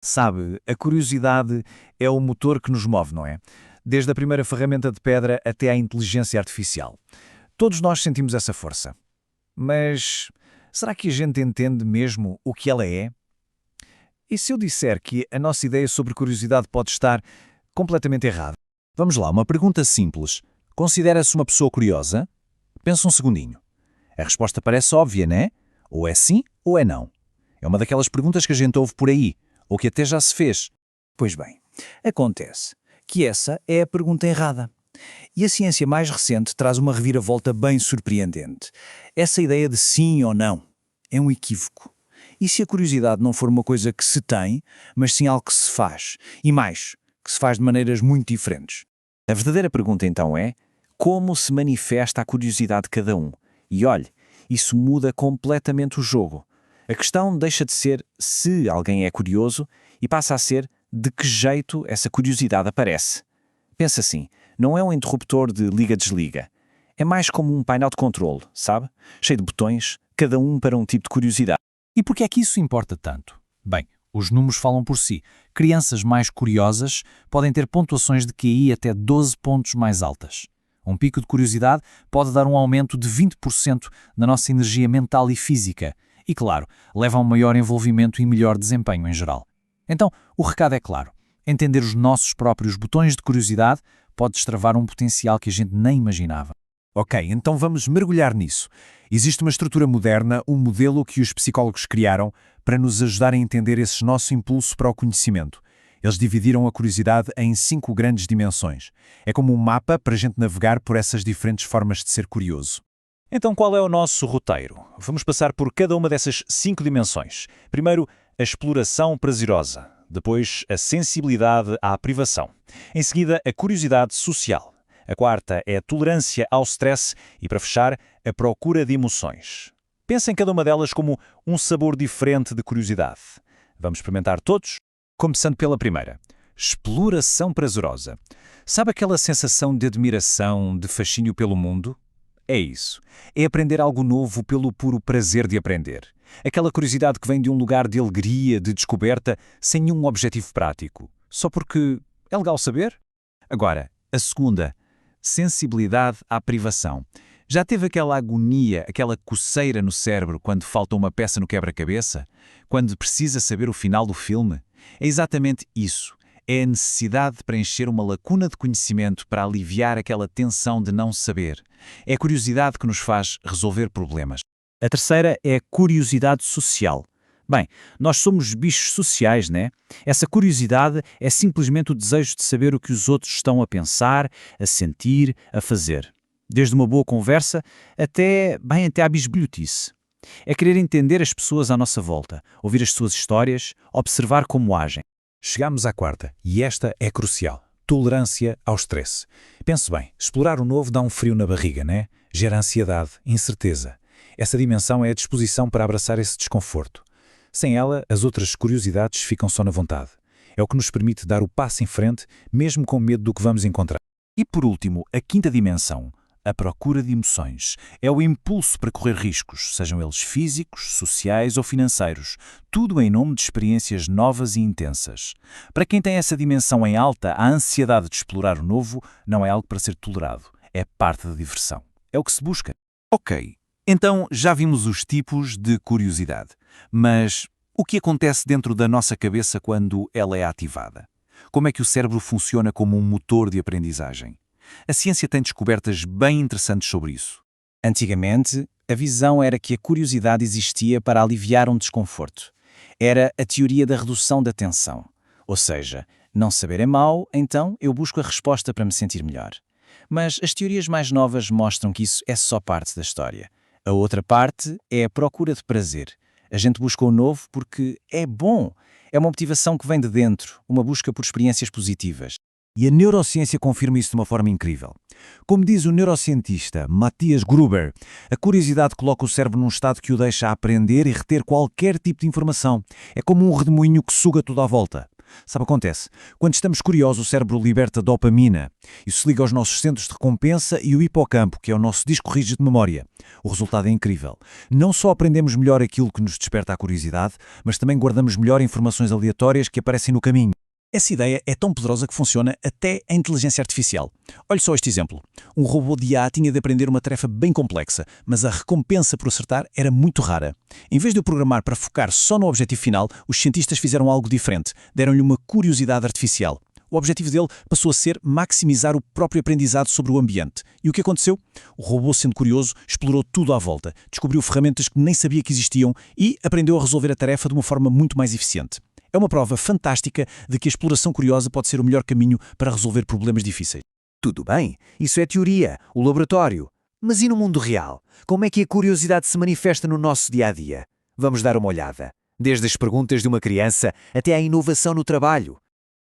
Sabe, a curiosidade é o motor que nos move, não é? Desde a primeira ferramenta de pedra até à inteligência artificial. Todos nós sentimos essa força. Mas será que a gente entende mesmo o que ela é? E se eu disser que a nossa ideia sobre curiosidade pode estar completamente errada? Vamos lá, uma pergunta simples. Considera-se uma pessoa curiosa? Pensa um segundinho. A resposta parece óbvia, né? Ou é sim ou é não. É uma daquelas perguntas que a gente ouve por aí, ou que até já se fez. Pois bem, acontece que essa é a pergunta errada. E a ciência mais recente traz uma reviravolta bem surpreendente. Essa ideia de sim ou não é um equívoco. E se a curiosidade não for uma coisa que se tem, mas sim algo que se faz, e mais, que se faz de maneiras muito diferentes? A verdadeira pergunta então é: como se manifesta a curiosidade de cada um? E olhe, isso muda completamente o jogo. A questão deixa de ser se alguém é curioso e passa a ser de que jeito essa curiosidade aparece. Pensa assim, não é um interruptor de liga-desliga. É mais como um painel de controle, sabe? Cheio de botões, cada um para um tipo de curiosidade. E por que é que isso importa tanto? Bem, os números falam por si. Crianças mais curiosas podem ter pontuações de QI até 12 pontos mais altas. Um pico de curiosidade pode dar um aumento de 20% na nossa energia mental e física. E, claro, leva a um maior envolvimento e melhor desempenho em geral. Então, o recado é claro. Entender os nossos próprios botões de curiosidade pode destravar um potencial que a gente nem imaginava. Ok, então vamos mergulhar nisso. Existe uma estrutura moderna, um modelo que os psicólogos criaram para nos ajudar a entender esse nosso impulso para o conhecimento. Eles dividiram a curiosidade em 5 grandes dimensões. É como um mapa para a gente navegar por essas diferentes formas de ser curioso. Então qual é o nosso roteiro? Vamos passar por cada uma dessas 5 dimensões. Primeiro, a exploração prazerosa. Depois, a sensibilidade à privação. Em seguida, a curiosidade social. A quarta é a tolerância ao stress e, para fechar, a procura de emoções. Pensa em cada uma delas como um sabor diferente de curiosidade. Vamos experimentar todos? Começando pela primeira. Exploração prazerosa. Sabe aquela sensação de admiração, de fascínio pelo mundo? É isso. É aprender algo novo pelo puro prazer de aprender. Aquela curiosidade que vem de um lugar de alegria, de descoberta, sem nenhum objetivo prático. Só porque é legal saber? Agora, a segunda. Sensibilidade à privação. Já teve aquela agonia, aquela coceira no cérebro quando falta uma peça no quebra-cabeça? Quando precisa saber o final do filme? É exatamente isso. É a necessidade de preencher uma lacuna de conhecimento para aliviar aquela tensão de não saber. É a curiosidade que nos faz resolver problemas. A terceira é a curiosidade social. Bem, nós somos bichos sociais, né? Essa curiosidade é simplesmente o desejo de saber o que os outros estão a pensar, a sentir, a fazer. Desde uma boa conversa até à bisbilhotice. É querer entender as pessoas à nossa volta, ouvir as suas histórias, observar como agem. Chegamos à quarta, e esta é crucial. Tolerância ao stress. Pense bem, explorar o novo dá um frio na barriga, né? Gera ansiedade, incerteza. Essa dimensão é a disposição para abraçar esse desconforto. Sem ela, as outras curiosidades ficam só na vontade. É o que nos permite dar o passo em frente, mesmo com medo do que vamos encontrar. E por último, a quinta dimensão, a procura de emoções. É o impulso para correr riscos, sejam eles físicos, sociais ou financeiros. Tudo em nome de experiências novas e intensas. Para quem tem essa dimensão em alta, a ansiedade de explorar o novo não é algo para ser tolerado. É parte da diversão. É o que se busca. Ok, então já vimos os tipos de curiosidade. Mas o que acontece dentro da nossa cabeça quando ela é ativada? Como é que o cérebro funciona como um motor de aprendizagem? A ciência tem descobertas bem interessantes sobre isso. Antigamente, a visão era que a curiosidade existia para aliviar um desconforto. Era a teoria da redução da tensão. Ou seja, não saber é mau, então eu busco a resposta para me sentir melhor. Mas as teorias mais novas mostram que isso é só parte da história. A outra parte é a procura de prazer. A gente busca o novo porque é bom. É uma motivação que vem de dentro, uma busca por experiências positivas. E a neurociência confirma isso de uma forma incrível. Como diz o neurocientista Matthias Gruber, a curiosidade coloca o cérebro num estado que o deixa aprender e reter qualquer tipo de informação. É como um redemoinho que suga tudo à volta. Sabe o que acontece? Quando estamos curiosos, o cérebro liberta dopamina. Isso se liga aos nossos centros de recompensa e o hipocampo, que é o nosso disco rígido de memória. O resultado é incrível. Não só aprendemos melhor aquilo que nos desperta a curiosidade, mas também guardamos melhor informações aleatórias que aparecem no caminho. Essa ideia é tão poderosa que funciona até a inteligência artificial. Olhe só este exemplo. Um robô de IA tinha de aprender uma tarefa bem complexa, mas a recompensa por acertar era muito rara. Em vez de o programar para focar só no objetivo final, os cientistas fizeram algo diferente. Deram-lhe uma curiosidade artificial. O objetivo dele passou a ser maximizar o próprio aprendizado sobre o ambiente. E o que aconteceu? O robô, sendo curioso, explorou tudo à volta, descobriu ferramentas que nem sabia que existiam e aprendeu a resolver a tarefa de uma forma muito mais eficiente. É uma prova fantástica de que a exploração curiosa pode ser o melhor caminho para resolver problemas difíceis. Tudo bem, isso é teoria, o laboratório. Mas e no mundo real? Como é que a curiosidade se manifesta no nosso dia-a-dia? Vamos dar uma olhada. Desde as perguntas de uma criança até à inovação no trabalho.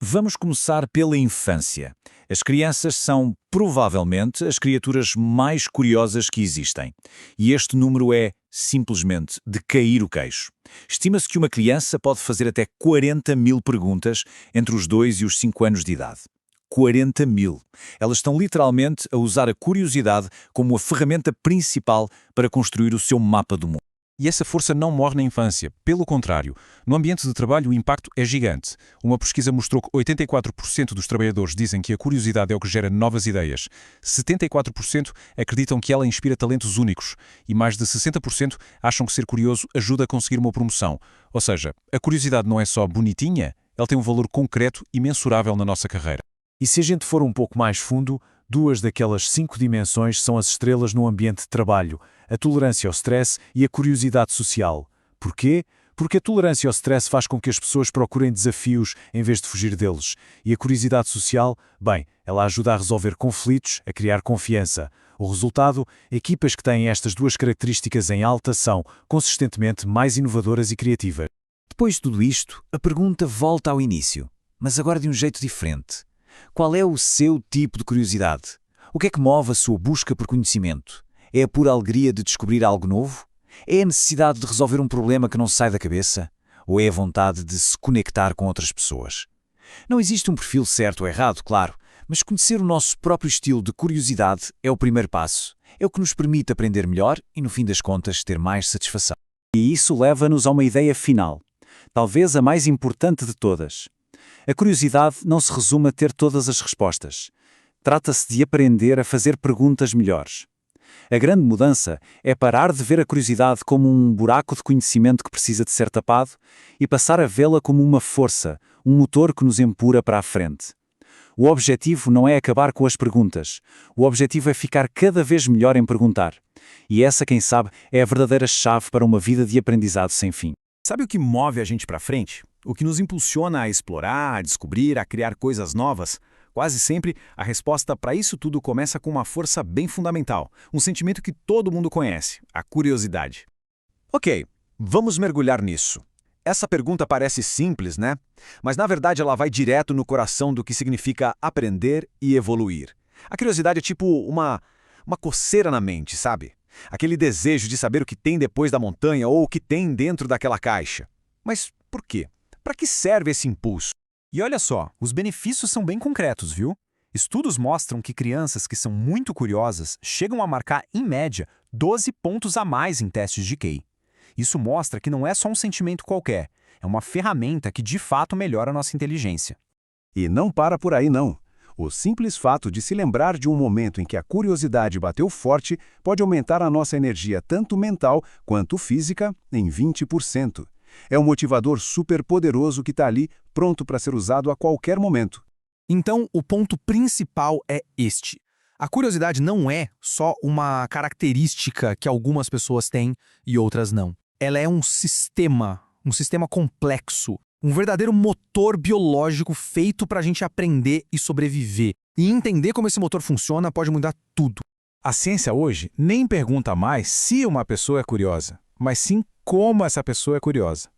Vamos começar pela infância. As crianças são, provavelmente, as criaturas mais curiosas que existem. E este número é, simplesmente, de cair o queixo. Estima-se que uma criança pode fazer até 40 mil perguntas entre os 2 e os 5 anos de idade. 40 mil. Elas estão literalmente a usar a curiosidade como a ferramenta principal para construir o seu mapa do mundo. E essa força não morre na infância. Pelo contrário, no ambiente de trabalho o impacto é gigante. Uma pesquisa mostrou que 84% dos trabalhadores dizem que a curiosidade é o que gera novas ideias. 74% acreditam que ela inspira talentos únicos. E mais de 60% acham que ser curioso ajuda a conseguir uma promoção. Ou seja, a curiosidade não é só bonitinha, ela tem um valor concreto e mensurável na nossa carreira. E se a gente for um pouco mais fundo, 2 daquelas 5 dimensões são as estrelas no ambiente de trabalho, a tolerância ao stress e a curiosidade social. Porquê? Porque a tolerância ao stress faz com que as pessoas procurem desafios em vez de fugir deles. E a curiosidade social, bem, ela ajuda a resolver conflitos, a criar confiança. O resultado, equipas que têm estas 2 características em alta são, consistentemente, mais inovadoras e criativas. Depois de tudo isto, a pergunta volta ao início, mas agora de um jeito diferente. Qual é o seu tipo de curiosidade? O que é que move a sua busca por conhecimento? É a pura alegria de descobrir algo novo? É a necessidade de resolver um problema que não sai da cabeça? Ou é a vontade de se conectar com outras pessoas? Não existe um perfil certo ou errado, claro, mas conhecer o nosso próprio estilo de curiosidade é o primeiro passo. É o que nos permite aprender melhor e, no fim das contas, ter mais satisfação. E isso leva-nos a uma ideia final, talvez a mais importante de todas. A curiosidade não se resume a ter todas as respostas. Trata-se de aprender a fazer perguntas melhores. A grande mudança é parar de ver a curiosidade como um buraco de conhecimento que precisa de ser tapado e passar a vê-la como uma força, um motor que nos empurra para a frente. O objetivo não é acabar com as perguntas. O objetivo é ficar cada vez melhor em perguntar. E essa, quem sabe, é a verdadeira chave para uma vida de aprendizado sem fim. Sabe o que move a gente para frente? O que nos impulsiona a explorar, a descobrir, a criar coisas novas? Quase sempre, a resposta para isso tudo começa com uma força bem fundamental, um sentimento que todo mundo conhece, a curiosidade. Ok, vamos mergulhar nisso. Essa pergunta parece simples, né? Mas na verdade ela vai direto no coração do que significa aprender e evoluir. A curiosidade é tipo uma coceira na mente, sabe? Aquele desejo de saber o que tem depois da montanha ou o que tem dentro daquela caixa. Mas por quê? Para que serve esse impulso? E olha só, os benefícios são bem concretos, viu? Estudos mostram que crianças que são muito curiosas chegam a marcar, em média, 12 pontos a mais em testes de QI. Isso mostra que não é só um sentimento qualquer, é uma ferramenta que de fato melhora a nossa inteligência. E não para por aí, não. O simples fato de se lembrar de um momento em que a curiosidade bateu forte pode aumentar a nossa energia tanto mental quanto física em 20%. É um motivador super poderoso que está ali, pronto para ser usado a qualquer momento. Então, o ponto principal é este. A curiosidade não é só uma característica que algumas pessoas têm e outras não. Ela é um sistema complexo, um verdadeiro motor biológico feito para a gente aprender e sobreviver. E entender como esse motor funciona pode mudar tudo. A ciência hoje nem pergunta mais se uma pessoa é curiosa, mas sim como essa pessoa é curiosa.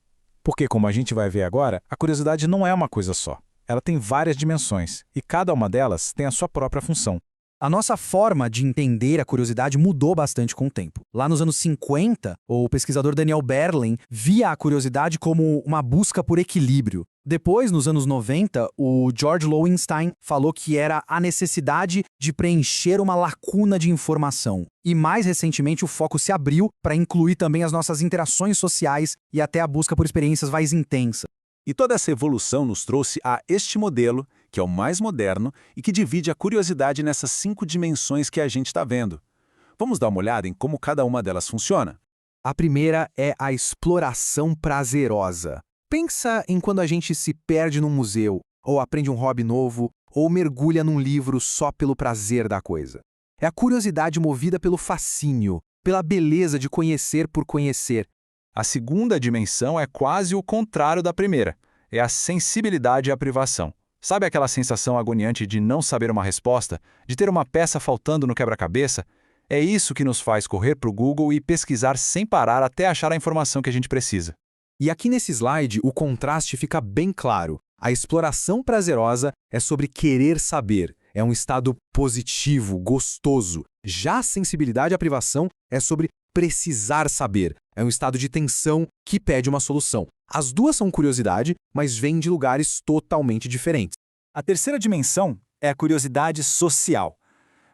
Porque, como a gente vai ver agora, a curiosidade não é uma coisa só. Ela tem várias dimensões, e cada uma delas tem a sua própria função. A nossa forma de entender a curiosidade mudou bastante com o tempo. Lá nos anos 50, o pesquisador Daniel Berlin via a curiosidade como uma busca por equilíbrio. Depois, nos anos 90, o George Loewenstein falou que era a necessidade de preencher uma lacuna de informação. E mais recentemente, o foco se abriu para incluir também as nossas interações sociais e até a busca por experiências mais intensas. E toda essa evolução nos trouxe a este modelo, que é o mais moderno e que divide a curiosidade nessas 5 dimensões que a gente está vendo. Vamos dar uma olhada em como cada uma delas funciona? A primeira é a exploração prazerosa. Pensa em quando a gente se perde num museu, ou aprende um hobby novo, ou mergulha num livro só pelo prazer da coisa. É a curiosidade movida pelo fascínio, pela beleza de conhecer por conhecer. A segunda dimensão é quase o contrário da primeira. É a sensibilidade à privação. Sabe aquela sensação agoniante de não saber uma resposta, de ter uma peça faltando no quebra-cabeça? É isso que nos faz correr para o Google e pesquisar sem parar até achar a informação que a gente precisa. E aqui nesse slide, o contraste fica bem claro. A exploração prazerosa é sobre querer saber. É um estado positivo, gostoso. Já a sensibilidade à privação é sobre precisar saber. É um estado de tensão que pede uma solução. As duas são curiosidade, mas vêm de lugares totalmente diferentes. A terceira dimensão é a curiosidade social.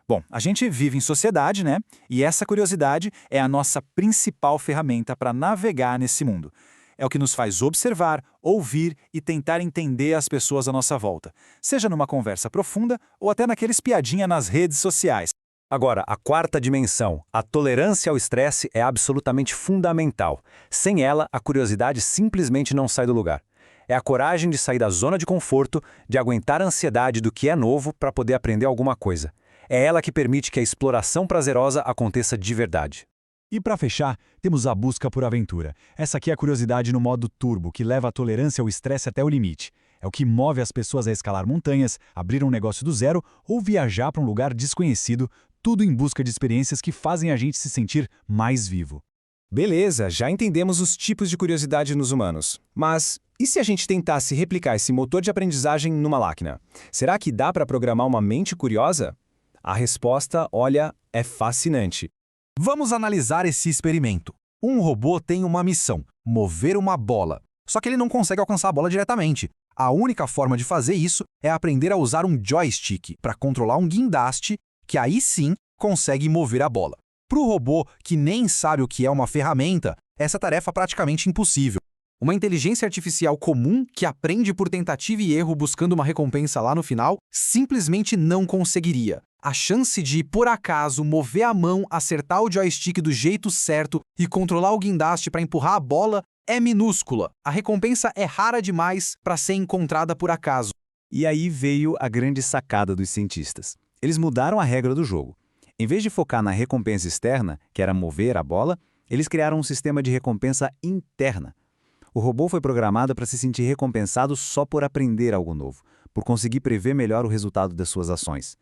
Bom, a gente vive em sociedade, né? E essa curiosidade é a nossa principal ferramenta para navegar nesse mundo. É o que nos faz observar, ouvir e tentar entender as pessoas à nossa volta, seja numa conversa profunda ou até naquela espiadinha nas redes sociais. Agora, a quarta dimensão, a tolerância ao estresse, é absolutamente fundamental. Sem ela, a curiosidade simplesmente não sai do lugar. É a coragem de sair da zona de conforto, de aguentar a ansiedade do que é novo para poder aprender alguma coisa. É ela que permite que a exploração prazerosa aconteça de verdade. E para fechar, temos a busca por aventura. Essa aqui é a curiosidade no modo turbo, que leva a tolerância ao estresse até o limite. É o que move as pessoas a escalar montanhas, abrir um negócio do zero ou viajar para um lugar desconhecido, tudo em busca de experiências que fazem a gente se sentir mais vivo. Beleza, já entendemos os tipos de curiosidade nos humanos. Mas e se a gente tentasse replicar esse motor de aprendizagem numa máquina? Será que dá para programar uma mente curiosa? A resposta, olha, é fascinante. Vamos analisar esse experimento. Um robô tem uma missão, mover uma bola. Só que ele não consegue alcançar a bola diretamente. A única forma de fazer isso é aprender a usar um joystick para controlar um guindaste, que aí sim consegue mover a bola. Para o robô, que nem sabe o que é uma ferramenta, essa tarefa é praticamente impossível. Uma inteligência artificial comum, que aprende por tentativa e erro buscando uma recompensa lá no final, simplesmente não conseguiria. A chance de, por acaso, mover a mão, acertar o joystick do jeito certo e controlar o guindaste para empurrar a bola é minúscula. A recompensa é rara demais para ser encontrada por acaso. E aí veio a grande sacada dos cientistas. Eles mudaram a regra do jogo. Em vez de focar na recompensa externa, que era mover a bola, eles criaram um sistema de recompensa interna. O robô foi programado para se sentir recompensado só por aprender algo novo, por conseguir prever melhor o resultado das suas ações.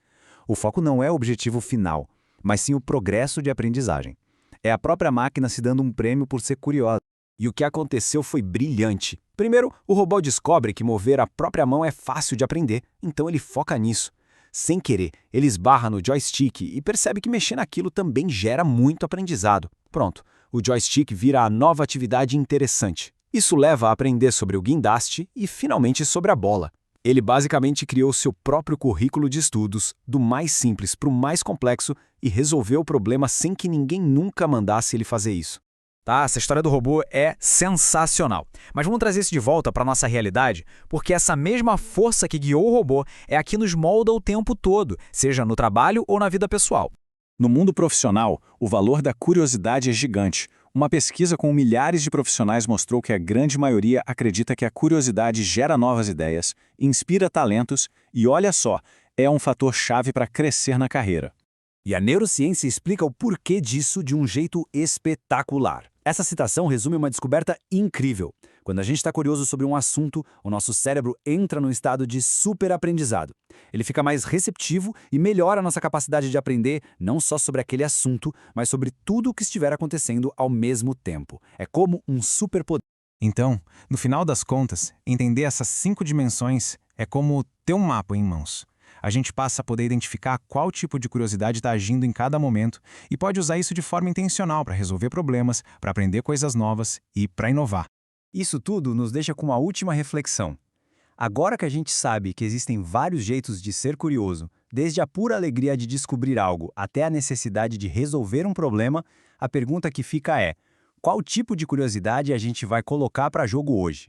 O foco não é o objetivo final, mas sim o progresso de aprendizagem. É a própria máquina se dando um prêmio por ser curiosa. E o que aconteceu foi brilhante. Primeiro, o robô descobre que mover a própria mão é fácil de aprender, então ele foca nisso. Sem querer, ele esbarra no joystick e percebe que mexer naquilo também gera muito aprendizado. Pronto, o joystick vira a nova atividade interessante. Isso leva a aprender sobre o guindaste e, finalmente, sobre a bola. Ele basicamente criou seu próprio currículo de estudos, do mais simples para o mais complexo, e resolveu o problema sem que ninguém nunca mandasse ele fazer isso. Tá, essa história do robô é sensacional. Mas vamos trazer isso de volta para a nossa realidade, porque essa mesma força que guiou o robô é a que nos molda o tempo todo, seja no trabalho ou na vida pessoal. No mundo profissional, o valor da curiosidade é gigante. Uma pesquisa com milhares de profissionais mostrou que a grande maioria acredita que a curiosidade gera novas ideias, inspira talentos e, olha só, é um fator-chave para crescer na carreira. E a neurociência explica o porquê disso de um jeito espetacular. Essa citação resume uma descoberta incrível. Quando a gente está curioso sobre um assunto, o nosso cérebro entra num estado de superaprendizado. Ele fica mais receptivo e melhora a nossa capacidade de aprender não só sobre aquele assunto, mas sobre tudo o que estiver acontecendo ao mesmo tempo. É como um superpoder. Então, no final das contas, entender essas 5 dimensões é como ter um mapa em mãos. A gente passa a poder identificar qual tipo de curiosidade está agindo em cada momento e pode usar isso de forma intencional para resolver problemas, para aprender coisas novas e para inovar. Isso tudo nos deixa com uma última reflexão. Agora que a gente sabe que existem vários jeitos de ser curioso, desde a pura alegria de descobrir algo até a necessidade de resolver um problema, a pergunta que fica é: qual tipo de curiosidade a gente vai colocar para jogo hoje?